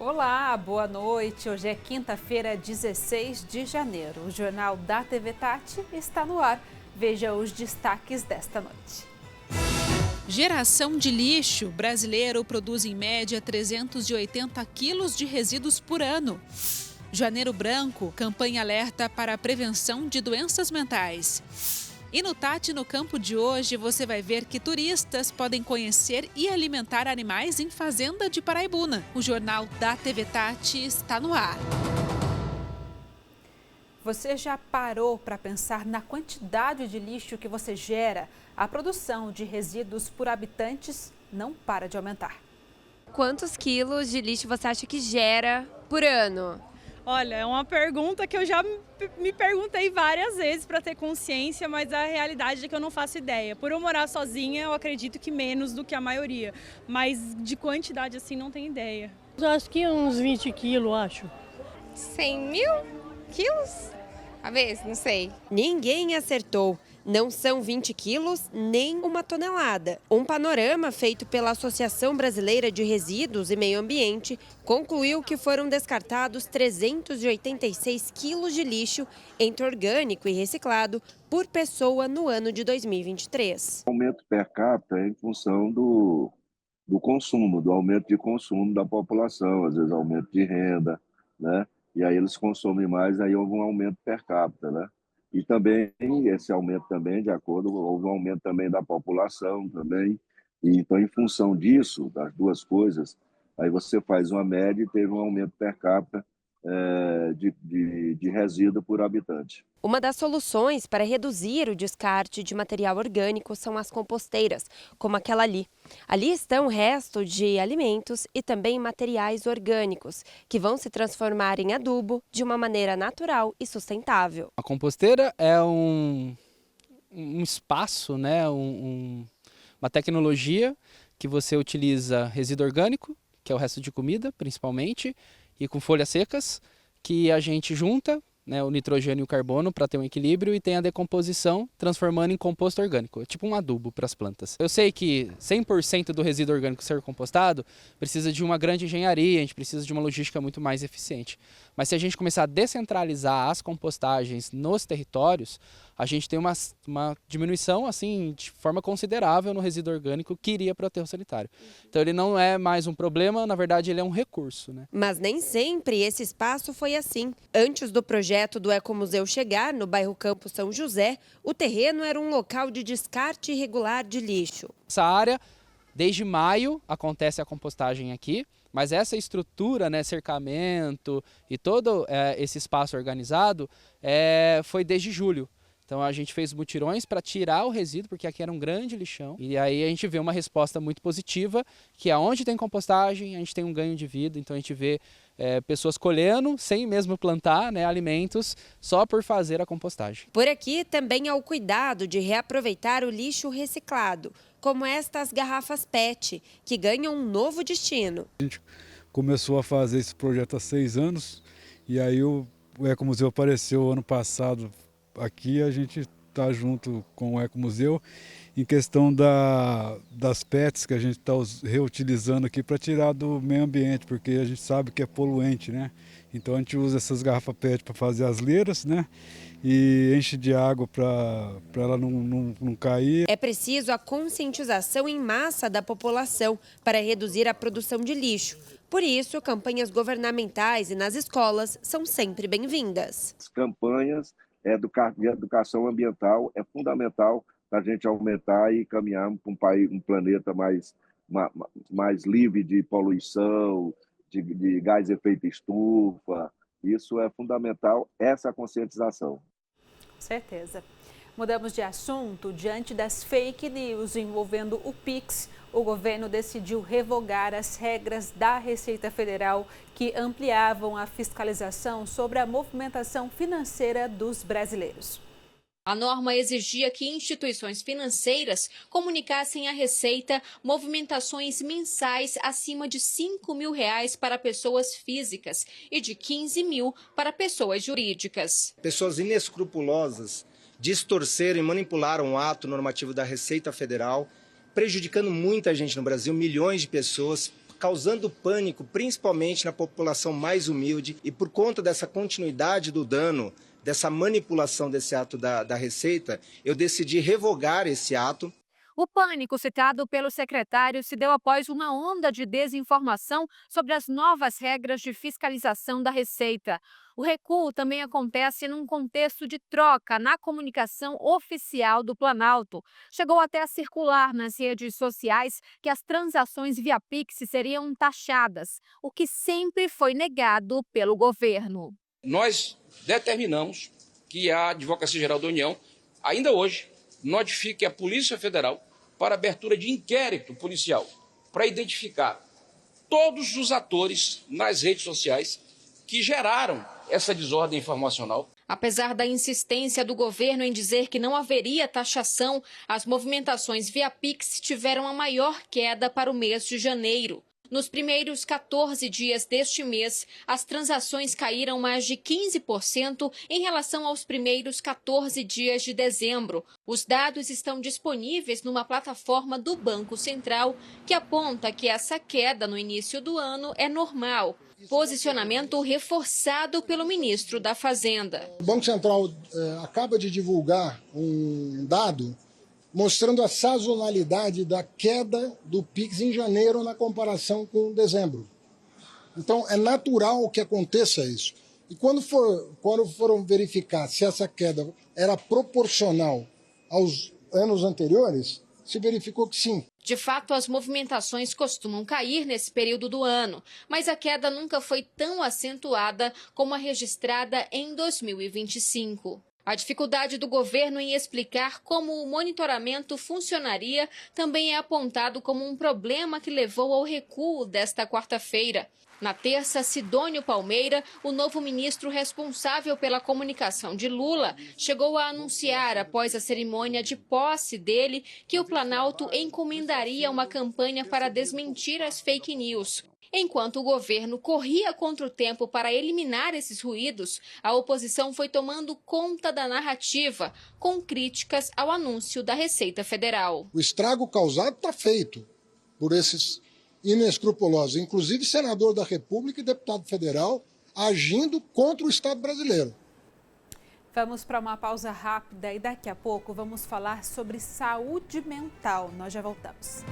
Olá, boa noite. Hoje é quinta-feira, 16 de janeiro. O Jornal da TV Tati está no ar. Veja os destaques desta noite. Geração de lixo. Brasileiro produz em média 380 quilos de resíduos por ano. Janeiro Branco, campanha alerta para a prevenção de doenças mentais. E no Tati, no campo de hoje, você vai ver que turistas podem conhecer e alimentar animais em fazenda de Paraibuna. O Jornal da TV Tati está no ar. Você já parou para pensar na quantidade de lixo que você gera? A produção de resíduos por habitantes não para de aumentar. Quantos quilos de lixo você acha que gera por ano? Olha, é uma pergunta que eu já me perguntei várias vezes para ter consciência, mas a realidade é que eu não faço ideia. Por eu morar sozinha, eu acredito que menos do que a maioria, mas de quantidade assim não tenho ideia. Eu acho que uns 20 quilos, acho. 100 mil quilos? Talvez, não sei. Ninguém acertou. Não são 20 quilos nem uma tonelada. Um panorama feito pela Associação Brasileira de Resíduos e Meio Ambiente concluiu que foram descartados 386 quilos de lixo entre orgânico e reciclado por pessoa no ano de 2023. O aumento per capita é em função do consumo, do aumento de consumo da população, às vezes aumento de renda, né? E aí eles consomem mais, aí houve um aumento per capita, né? E também, esse aumento também, de acordo, houve um aumento também da população também. E, então, em função disso, das duas coisas, aí você faz uma média e teve um aumento per capita de resíduo por habitante. Uma das soluções para reduzir o descarte de material orgânico são as composteiras, como aquela ali. Ali estão o resto de alimentos e também materiais orgânicos, que vão se transformar em adubo de uma maneira natural e sustentável. A composteira é um espaço, né? Uma tecnologia que você utiliza resíduo orgânico, que é o resto de comida, principalmente, e com folhas secas, que a gente junta, né, o nitrogênio e o carbono para ter um equilíbrio e tem a decomposição transformando em composto orgânico, é tipo um adubo para as plantas. Eu sei que 100% do resíduo orgânico ser compostado precisa de uma grande engenharia, a gente precisa de uma logística muito mais eficiente. Mas se a gente começar a descentralizar as compostagens nos territórios, a gente tem uma diminuição assim, de forma considerável no resíduo orgânico que iria para o aterro sanitário. Então ele não é mais um problema, na verdade ele é um recurso, né? Mas nem sempre esse espaço foi assim. Antes do projeto do Ecomuseu chegar, no bairro Campo São José, o terreno era um local de descarte irregular de lixo. Essa área, desde maio, acontece a compostagem aqui, mas essa estrutura, né, cercamento e todo esse espaço organizado foi desde julho. Então a gente fez mutirões para tirar o resíduo, porque aqui era um grande lixão. E aí a gente vê uma resposta muito positiva, que aonde tem compostagem, a gente tem um ganho de vida. Então a gente vê pessoas colhendo, sem mesmo plantar, né, alimentos, só por fazer a compostagem. Por aqui também há o cuidado de reaproveitar o lixo reciclado, como estas garrafas PET, que ganham um novo destino. A gente começou a fazer esse projeto há 6 anos, e aí o Ecomuseu apareceu ano passado. Aqui a gente está junto com o Ecomuseu em questão das PETs que a gente está reutilizando aqui para tirar do meio ambiente, porque a gente sabe que é poluente, né? Então a gente usa essas garrafas PET para fazer as leiras, né? E enche de água para ela não cair. É preciso a conscientização em massa da população para reduzir a produção de lixo. Por isso, campanhas governamentais e nas escolas são sempre bem-vindas. As campanhas de educação ambiental é fundamental para a gente aumentar e caminharmos para um planeta mais livre de poluição, de gás de efeito estufa. Isso é fundamental, essa conscientização. Certeza. Mudamos de assunto. Diante das fake news envolvendo o Pix, o governo decidiu revogar as regras da Receita Federal que ampliavam a fiscalização sobre a movimentação financeira dos brasileiros. A norma exigia que instituições financeiras comunicassem à Receita movimentações mensais acima de R$ 5.000 para pessoas físicas e de 15 mil para pessoas jurídicas. Pessoas inescrupulosas distorceram e manipularam o ato normativo da Receita Federal, prejudicando muita gente no Brasil, milhões de pessoas, causando pânico, principalmente na população mais humilde, e por conta dessa continuidade do dano, dessa manipulação desse ato da Receita, eu decidi revogar esse ato. O pânico citado pelo secretário se deu após uma onda de desinformação sobre as novas regras de fiscalização da Receita. O recuo também acontece num contexto de troca na comunicação oficial do Planalto. Chegou até a circular nas redes sociais que as transações via Pix seriam taxadas, o que sempre foi negado pelo governo. Nós determinamos que a Advocacia Geral da União, ainda hoje, notifique a Polícia Federal para abertura de inquérito policial para identificar todos os atores nas redes sociais que geraram essa desordem informacional. Apesar da insistência do governo em dizer que não haveria taxação, as movimentações via Pix tiveram a maior queda para o mês de janeiro. Nos primeiros 14 dias deste mês, as transações caíram mais de 15% em relação aos primeiros 14 dias de dezembro. Os dados estão disponíveis numa plataforma do Banco Central, que aponta que essa queda no início do ano é normal. Posicionamento reforçado pelo ministro da Fazenda. O Banco Central acaba de divulgar um dado mostrando a sazonalidade da queda do Pix em janeiro na comparação com dezembro. Então, é natural que aconteça isso. E quando foram verificar se essa queda era proporcional aos anos anteriores, se verificou que sim. De fato, as movimentações costumam cair nesse período do ano, mas a queda nunca foi tão acentuada como a registrada em 2025. A dificuldade do governo em explicar como o monitoramento funcionaria também é apontado como um problema que levou ao recuo desta quarta-feira. Na terça, Sidônio Palmeira, o novo ministro responsável pela comunicação de Lula, chegou a anunciar, após a cerimônia de posse dele, que o Planalto encomendaria uma campanha para desmentir as fake news. Enquanto o governo corria contra o tempo para eliminar esses ruídos, a oposição foi tomando conta da narrativa, com críticas ao anúncio da Receita Federal. O estrago causado está feito por esses inescrupulosos, inclusive senador da República e deputado federal, agindo contra o Estado brasileiro. Vamos para uma pausa rápida e daqui a pouco vamos falar sobre saúde mental. Nós já voltamos.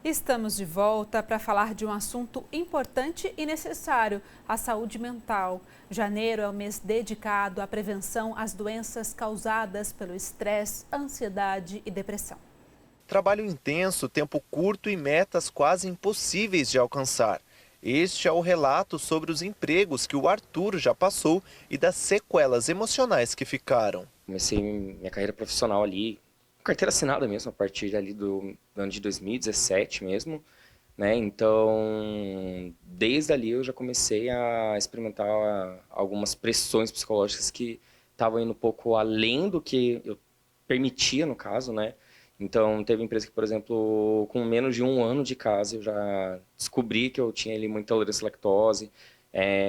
Estamos de volta para falar de um assunto importante e necessário, a saúde mental. Janeiro é o mês dedicado à prevenção às doenças causadas pelo estresse, ansiedade e depressão. Trabalho intenso, tempo curto e metas quase impossíveis de alcançar. Este é o relato sobre os empregos que o Arthur já passou e das sequelas emocionais que ficaram. Comecei minha carreira profissional ali, carteira assinada mesmo, a partir ali do ano de 2017 mesmo, né? Então, desde ali eu já comecei a experimentar algumas pressões psicológicas que estavam indo um pouco além do que eu permitia, no caso, né? Então, teve empresa que, por exemplo, com menos de 1 ano de casa, eu já descobri que eu tinha ali muita intolerância à lactose,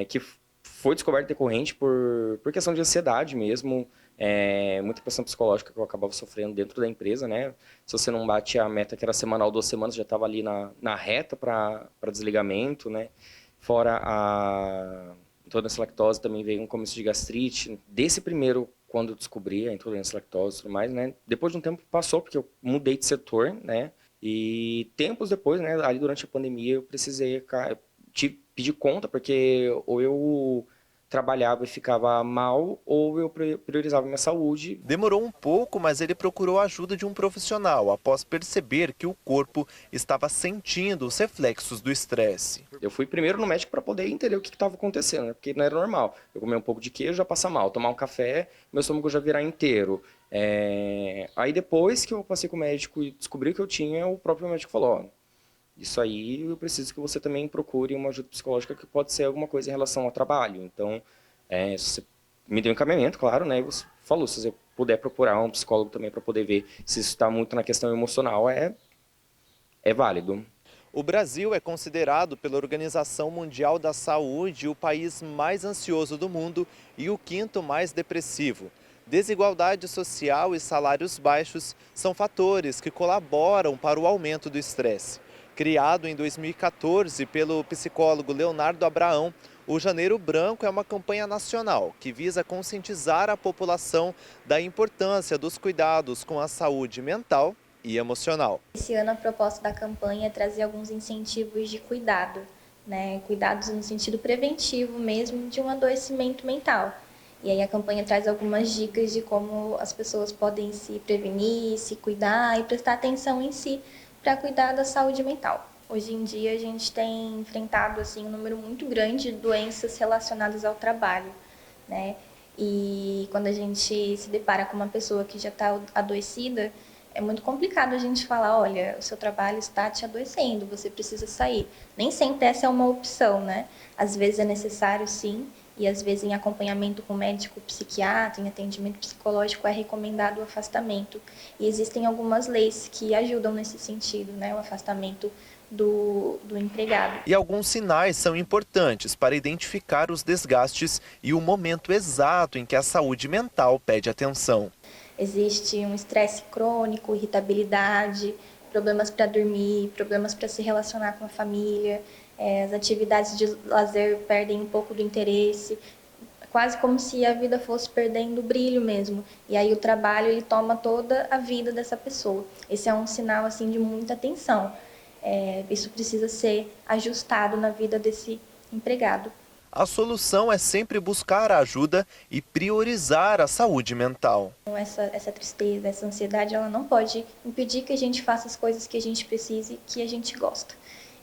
que foi descoberta decorrente por questão de ansiedade mesmo, muita pressão psicológica que eu acabava sofrendo dentro da empresa, né? Se você não bate a meta que era semanal, 2 semanas, já estava ali na reta para desligamento, né? Fora a intolerância à lactose, também veio um começo de gastrite. Desse primeiro, quando eu descobri a intolerância à lactose e tudo mais, né? Depois de um tempo passou, porque eu mudei de setor, né? E tempos depois, né? Ali durante a pandemia, eu precisei pedir conta, porque ou eu trabalhava e ficava mal, ou eu priorizava minha saúde. Demorou um pouco, mas ele procurou a ajuda de um profissional, após perceber que o corpo estava sentindo os reflexos do estresse. Eu fui primeiro no médico para poder entender o que estava acontecendo, né? Porque não era normal. Eu comer um pouco de queijo, já passa mal. Tomar um café, meu estômago já virar inteiro. Aí depois que eu passei com o médico e descobri o que eu tinha, o próprio médico falou, ó, isso aí eu preciso que você também procure uma ajuda psicológica, que pode ser alguma coisa em relação ao trabalho. Então, você me deu um encaminhamento, claro, né? E você falou, se você puder procurar um psicólogo também para poder ver se isso está muito na questão emocional, é válido. O Brasil é considerado pela Organização Mundial da Saúde o país mais ansioso do mundo e o 5º mais depressivo. Desigualdade social e salários baixos são fatores que colaboram para o aumento do estresse. Criado em 2014 pelo psicólogo Leonardo Abraão, o Janeiro Branco é uma campanha nacional que visa conscientizar a população da importância dos cuidados com a saúde mental e emocional. Esse ano a proposta da campanha é trazer alguns incentivos de cuidado, cuidados no sentido preventivo mesmo de um adoecimento mental. E aí a campanha traz algumas dicas de como as pessoas podem se prevenir, se cuidar e prestar atenção em si para cuidar da saúde mental. Hoje em dia a gente tem enfrentado um número muito grande de doenças relacionadas ao trabalho, E quando a gente se depara com uma pessoa que já está adoecida, é muito complicado a gente falar, olha, o seu trabalho está te adoecendo, você precisa sair. Nem sempre essa é uma opção, Às vezes é necessário sim, e às vezes em acompanhamento com médico psiquiatra, em atendimento psicológico é recomendado o afastamento. E existem algumas leis que ajudam nesse sentido, o afastamento do empregado. E alguns sinais são importantes para identificar os desgastes e o momento exato em que a saúde mental pede atenção. Existe um estresse crônico, irritabilidade, problemas para dormir, problemas para se relacionar com a família, as atividades de lazer perdem um pouco do interesse, quase como se a vida fosse perdendo o brilho mesmo. E aí o trabalho ele toma toda a vida dessa pessoa. Esse é um sinal de muita atenção. Isso precisa ser ajustado na vida desse empregado. A solução é sempre buscar ajuda e priorizar a saúde mental. Essa tristeza, essa ansiedade, ela não pode impedir que a gente faça as coisas que a gente precisa e que a gente gosta.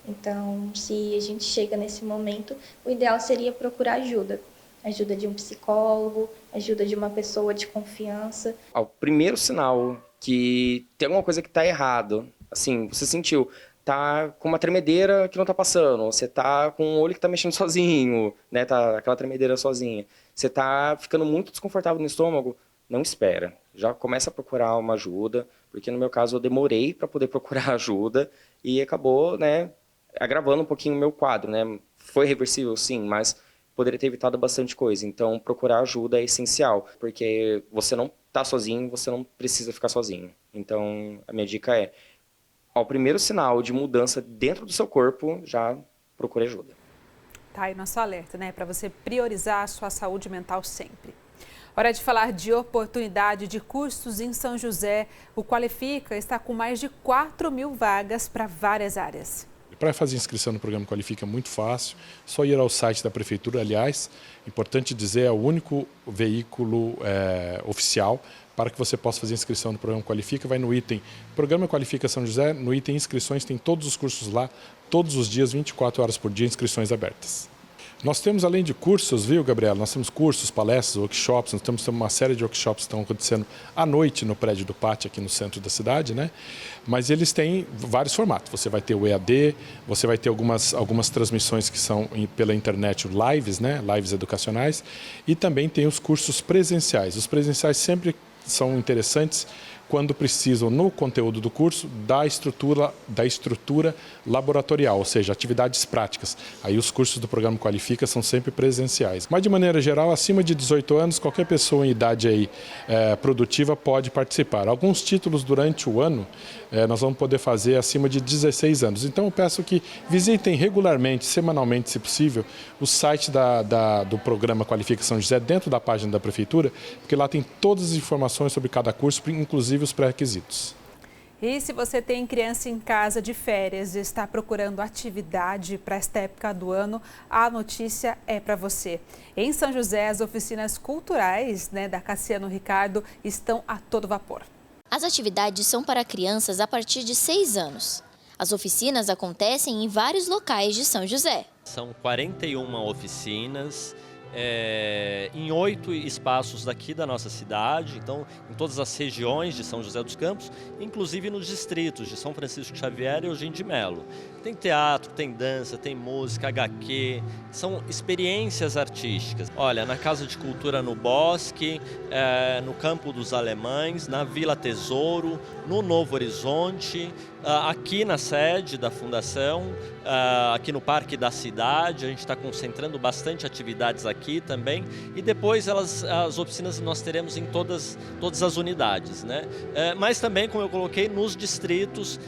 Então, se a gente chega nesse momento, o ideal seria procurar ajuda. Ajuda de um psicólogo, ajuda de uma pessoa de confiança. O primeiro sinal que tem alguma coisa que está errado, você sentiu, tá com uma tremedeira que não tá passando, você tá com um olho que tá mexendo sozinho, tá aquela tremedeira sozinha, você tá ficando muito desconfortável no estômago, não espera, já começa a procurar uma ajuda, porque no meu caso eu demorei para poder procurar ajuda e acabou, agravando um pouquinho o meu quadro, Foi reversível sim, mas poderia ter evitado bastante coisa, então procurar ajuda é essencial, porque você não tá sozinho, você não precisa ficar sozinho. Então a minha dica é, ao primeiro sinal de mudança dentro do seu corpo, já procure ajuda. Tá aí nosso alerta, para você priorizar a sua saúde mental sempre. Hora de falar de oportunidade de cursos em São José. O Qualifica está com mais de 4.000 vagas para várias áreas. Para fazer inscrição no programa Qualifica é muito fácil, só ir ao site da Prefeitura. Aliás, importante dizer, é o único veículo oficial para que você possa fazer inscrição no programa Qualifica. Vai no item Programa Qualifica São José, no item Inscrições, tem todos os cursos lá, todos os dias, 24 horas por dia, inscrições abertas. Nós temos, além de cursos, viu, Gabriela? Nós temos cursos, palestras, workshops, nós temos uma série de workshops que estão acontecendo à noite no prédio do Pátio, aqui no centro da cidade, Mas eles têm vários formatos. Você vai ter o EAD, você vai ter algumas transmissões que são pela internet, lives, Lives educacionais, e também tem os cursos presenciais. Os presenciais sempre são interessantes quando precisam, no conteúdo do curso, da estrutura laboratorial, ou seja, atividades práticas. Aí os cursos do programa Qualifica são sempre presenciais. Mas, de maneira geral, acima de 18 anos, qualquer pessoa em idade produtiva pode participar. Alguns títulos durante o ano, nós vamos poder fazer acima de 16 anos. Então, eu peço que visitem regularmente, semanalmente, se possível, o site do programa Qualifica São José, dentro da página da Prefeitura, porque lá tem todas as informações sobre cada curso, inclusive os pré-requisitos. E se você tem criança em casa de férias e está procurando atividade para esta época do ano, a notícia é para você. Em São José, as oficinas culturais da Cassiano Ricardo estão a todo vapor. As atividades são para crianças a partir de 6 anos. As oficinas acontecem em vários locais de São José. São 41 oficinas em 8 espaços daqui da nossa cidade, então em todas as regiões de São José dos Campos, inclusive nos distritos de São Francisco Xavier e Eugênio de Melo. Tem teatro, tem dança, tem música, HQ, são experiências artísticas. Olha, na Casa de Cultura no Bosque, no Campo dos Alemães, na Vila Tesouro, no Novo Horizonte, aqui na sede da Fundação, aqui no Parque da Cidade, a gente está concentrando bastante atividades aqui também, e depois as oficinas nós teremos em todas as unidades, né? Mas também, como eu coloquei, nos distritos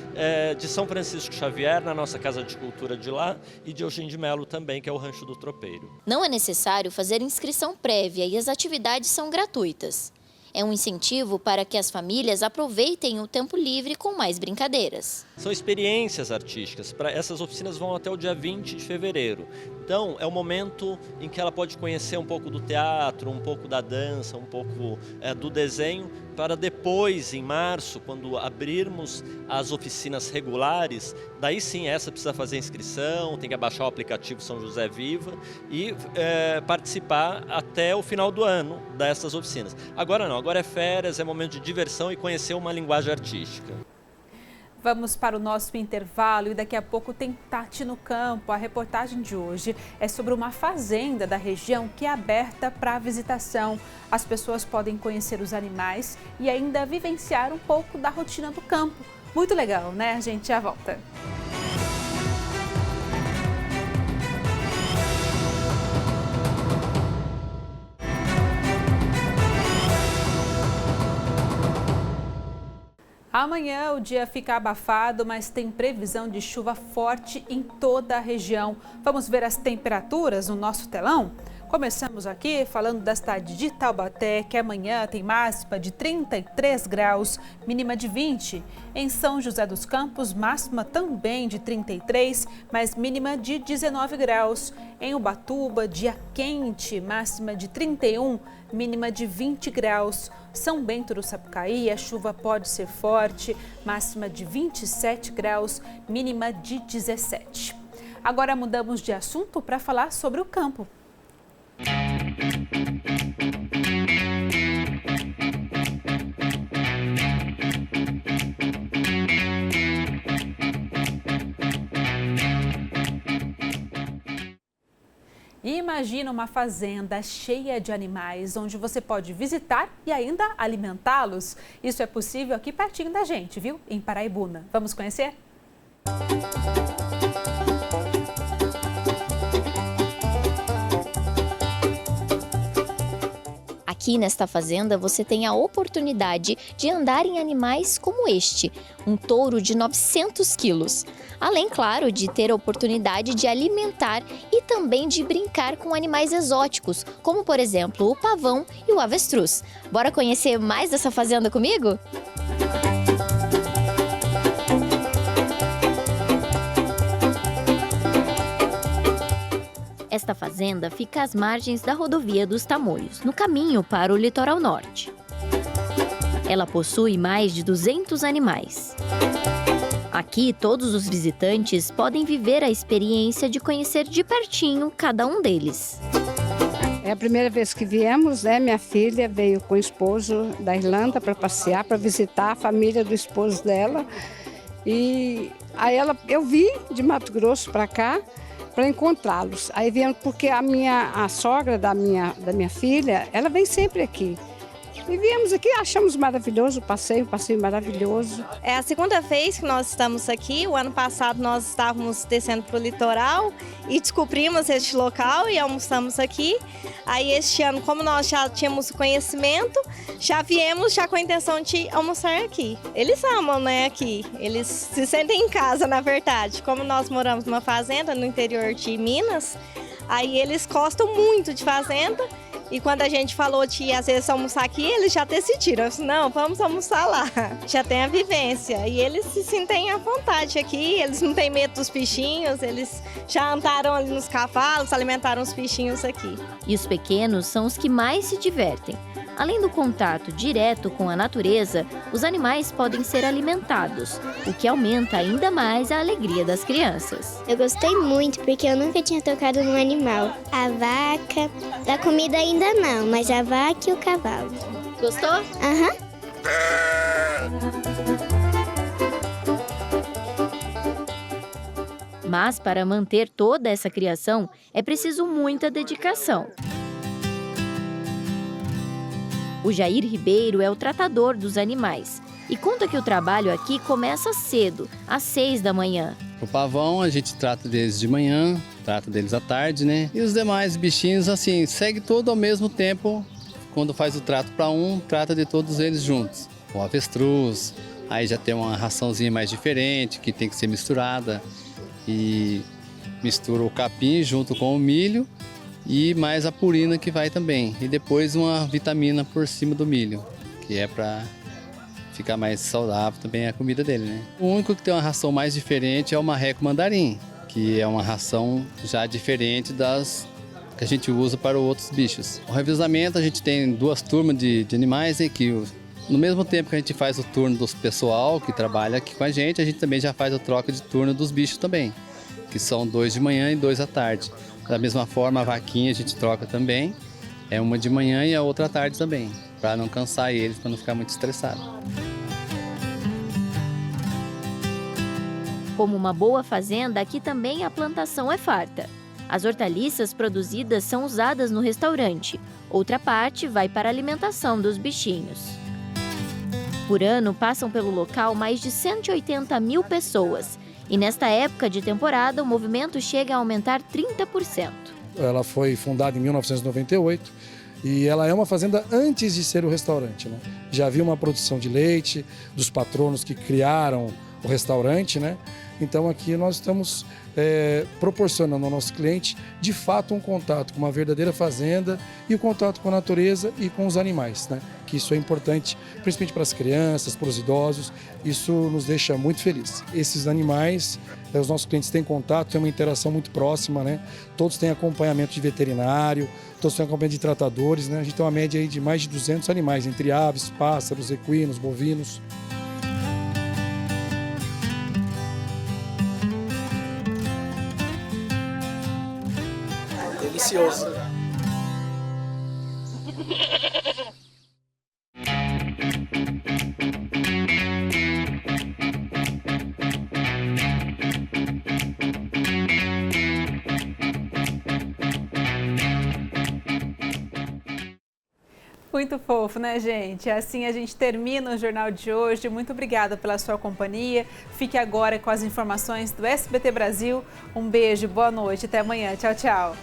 de São Francisco Xavier, na nossa Casa de Cultura de lá, e de Eugênio de Melo também, que é o Rancho do Tropeiro. Não é necessário fazer inscrição prévia e as atividades são gratuitas. É um incentivo para que as famílias aproveitem o tempo livre com mais brincadeiras. São experiências artísticas. Essas oficinas vão até o dia 20 de fevereiro. Então, é o momento em que ela pode conhecer um pouco do teatro, um pouco da dança, um pouco do desenho, para depois, em março, quando abrirmos as oficinas regulares, daí sim, essa precisa fazer inscrição, tem que baixar o aplicativo São José Viva e participar até o final do ano dessas oficinas. Agora não, agora é férias, é momento de diversão e conhecer uma linguagem artística. Vamos para o nosso intervalo e daqui a pouco tem Tati no Campo. A reportagem de hoje é sobre uma fazenda da região que é aberta para visitação. As pessoas podem conhecer os animais e ainda vivenciar um pouco da rotina do campo. Muito legal, né? A gente já volta. Amanhã o dia fica abafado, mas tem previsão de chuva forte em toda a região. Vamos ver as temperaturas no nosso telão? Começamos aqui falando da cidade de Taubaté, que amanhã tem máxima de 33 graus, mínima de 20. Em São José dos Campos, máxima também de 33, mas mínima de 19 graus. Em Ubatuba, dia quente, máxima de 31, mínima de 20 graus. São Bento do Sapucaí, a chuva pode ser forte, máxima de 27 graus, mínima de 17. Agora mudamos de assunto para falar sobre o campo. Imagina uma fazenda cheia de animais, onde você pode visitar e ainda alimentá-los. Isso é possível aqui pertinho da gente, viu? Em Paraibuna. Vamos conhecer? Aqui nesta fazenda você tem a oportunidade de andar em animais como este, um touro de 900 quilos. Além, claro, de ter a oportunidade de alimentar e também de brincar com animais exóticos, como por exemplo o pavão e o avestruz. Bora conhecer mais dessa fazenda comigo? Esta fazenda fica às margens da rodovia dos Tamoios, no caminho para o litoral norte. Ela possui mais de 200 animais. Aqui, todos os visitantes podem viver a experiência de conhecer de pertinho cada um deles. É a primeira vez que viemos, né? Minha filha veio com o esposo da Irlanda para passear, para visitar a família do esposo dela. E aí eu vim de Mato Grosso para cá para encontrá-los. Aí viemos porque a sogra da minha filha, ela vem sempre aqui. E viemos aqui, achamos maravilhoso o passeio, um passeio maravilhoso. É a segunda vez que nós estamos aqui. O ano passado nós estávamos descendo para o litoral e descobrimos este local e almoçamos aqui. Aí este ano, como nós já tínhamos conhecimento, já viemos já com a intenção de almoçar aqui. Eles amam, né, aqui. Eles se sentem em casa, na verdade. Como nós moramos numa fazenda no interior de Minas, aí eles gostam muito de fazenda. E quando a gente falou de, às vezes, almoçar aqui, eles já decidiram. Eu disse, não, vamos almoçar lá. Já tem a vivência. E eles se sentem à vontade aqui, eles não têm medo dos bichinhos, eles já andaram ali nos cavalos, alimentaram os bichinhos aqui. E os pequenos são os que mais se divertem. Além do contato direto com a natureza, os animais podem ser alimentados, o que aumenta ainda mais a alegria das crianças. Eu gostei muito porque eu nunca tinha tocado num animal. A vaca, da comida ainda não, mas a vaca e o cavalo. Gostou? Aham. Mas para manter toda essa criação, é preciso muita dedicação. O Jair Ribeiro é o tratador dos animais e conta que o trabalho aqui começa cedo, às 6 da manhã. O pavão a gente trata deles de manhã, trata deles à tarde, né? E os demais bichinhos, assim, segue todo ao mesmo tempo. Quando faz o trato para um, trata de todos eles juntos. O avestruz, aí já tem uma raçãozinha mais diferente, que tem que ser misturada. E mistura o capim junto com o milho e mais a purina que vai também. E depois uma vitamina por cima do milho, que é para ficar mais saudável também a comida dele, né? O único que tem uma ração mais diferente é o marreco mandarim, que é uma ração já diferente das que a gente usa para outros bichos. O revezamento, a gente tem 2 turmas de animais, né, que no mesmo tempo que a gente faz o turno do pessoal que trabalha aqui com a gente também já faz a troca de turno dos bichos também, que são 2 de manhã e 2 à tarde. Da mesma forma, a vaquinha a gente troca também, é uma de manhã e a outra à tarde também, para não cansar eles, para não ficar muito estressado. Como uma boa fazenda, aqui também a plantação é farta. As hortaliças produzidas são usadas no restaurante, outra parte vai para a alimentação dos bichinhos. Por ano, passam pelo local mais de 180 mil pessoas. E nesta época de temporada, o movimento chega a aumentar 30%. Ela foi fundada em 1998 e ela é uma fazenda antes de ser o restaurante, né? Já havia uma produção de leite dos patronos que criaram o restaurante, né? Então aqui nós estamos proporcionando ao nosso cliente, de fato, um contato com uma verdadeira fazenda e o contato com a natureza e com os animais, né? Que isso é importante, principalmente para as crianças, para os idosos, isso nos deixa muito felizes. Esses animais, os nossos clientes têm contato, têm uma interação muito próxima, né? Todos têm acompanhamento de veterinário, todos têm acompanhamento de tratadores, né? A gente tem uma média aí de mais de 200 animais, entre aves, pássaros, equinos, bovinos. Delicioso. Muito fofo, né, gente? Assim a gente termina o Jornal de hoje. Muito obrigada pela sua companhia. Fique agora com as informações do SBT Brasil. Um beijo, boa noite, até amanhã. Tchau, tchau.